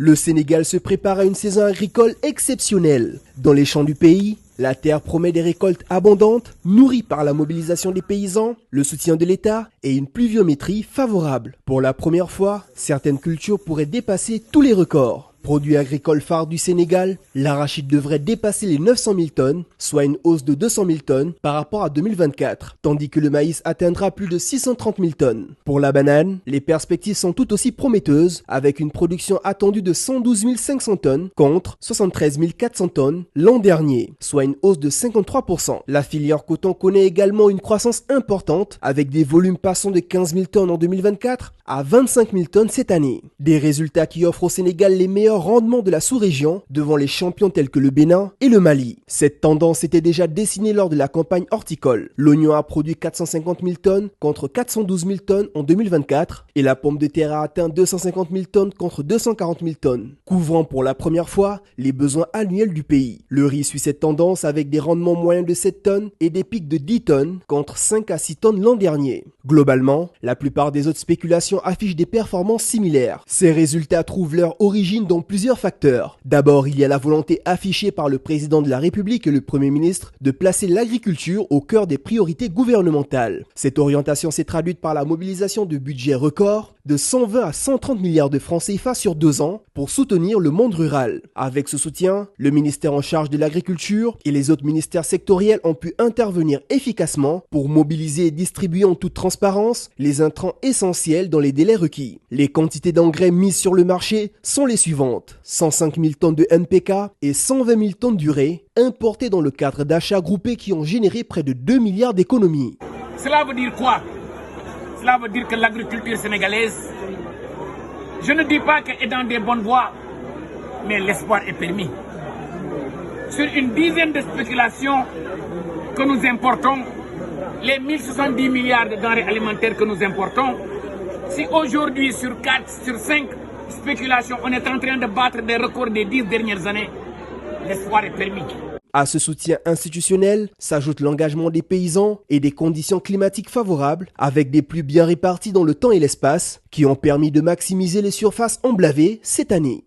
Le Sénégal se prépare à une saison agricole exceptionnelle. Dans les champs du pays, la terre promet des récoltes abondantes, nourries par la mobilisation des paysans, le soutien de l'État et une pluviométrie favorable. Pour la première fois, certaines cultures pourraient dépasser tous les records. Produit agricole phare du Sénégal, l'arachide devrait dépasser les 900 000 tonnes, soit une hausse de 200 000 tonnes par rapport à 2024, tandis que le maïs atteindra plus de 630 000 tonnes. Pour la banane, les perspectives sont tout aussi prometteuses, avec une production attendue de 112 500 tonnes contre 73 400 tonnes l'an dernier, soit une hausse de 53%. La filière coton connaît également une croissance importante, avec des volumes passant de 15 000 tonnes en 2024 à 25 000 tonnes cette année. Des résultats qui offrent au Sénégal les meilleurs rendements de la sous-région devant les champions tels que le Bénin et le Mali. Cette tendance était déjà dessinée lors de la campagne horticole. L'oignon a produit 450 000 tonnes contre 412 000 tonnes en 2024 et la pomme de terre a atteint 250 000 tonnes contre 240 000 tonnes, couvrant pour la première fois les besoins annuels du pays. Le riz suit cette tendance avec des rendements moyens de 7 tonnes et des pics de 10 tonnes contre 5 à 6 tonnes l'an dernier. Globalement, la plupart des autres spéculations affichent des performances similaires. Ces résultats trouvent leur origine dans plusieurs facteurs. D'abord, il y a la volonté affichée par le président de la République et le Premier ministre de placer l'agriculture au cœur des priorités gouvernementales. Cette orientation s'est traduite par la mobilisation de budgets records de 120 à 130 milliards de francs CFA sur 2 ans pour soutenir le monde rural. Avec ce soutien, le ministère en charge de l'agriculture et les autres ministères sectoriels ont pu intervenir efficacement pour mobiliser et distribuer en toute transparence les intrants essentiels dans les délais requis. Les quantités d'engrais mises sur le marché sont les suivantes: 105 000 tonnes de NPK et 120 000 tonnes d'urée importées dans le cadre d'achats groupés qui ont généré près de 2 milliards d'économies. Cela veut dire quoi? Cela veut dire que l'agriculture sénégalaise, je ne dis pas qu'elle est dans des bonnes voies, mais l'espoir est permis. Sur une dizaine de spéculations que nous importons, les 1070 milliards de denrées alimentaires que nous importons, si aujourd'hui sur 4, sur 5 spéculations, on est en train de battre des records des 10 dernières années, l'espoir est permis. À ce soutien institutionnel s'ajoute l'engagement des paysans et des conditions climatiques favorables, avec des pluies bien réparties dans le temps et l'espace, qui ont permis de maximiser les surfaces emblavées cette année.